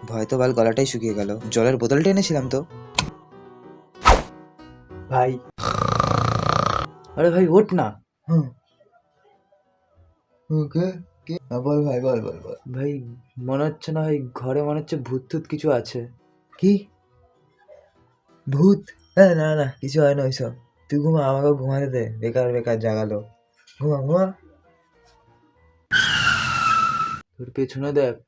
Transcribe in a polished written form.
ভয় তো বাল গলাটাই শুকিয়ে গেল। জলের বোতলটা এনেছিলাম তো। ভাই, আরে ভাই ওঠ না। ওকে কি? বল ভাই, বল বল বল। ভাই মনে হচ্ছে না ভাই, ঘরে মনে হচ্ছে ভূত টুত কিছু আছে। কি ভূত? হ্যাঁ, না না, কিছু হয় না ওইসব। তুই ঘুমা, আমাকেও ঘুমাতে দে, বেকার বেকার জাগালো। ঘুমা ঘুমা। তোর পেছনে দেখ।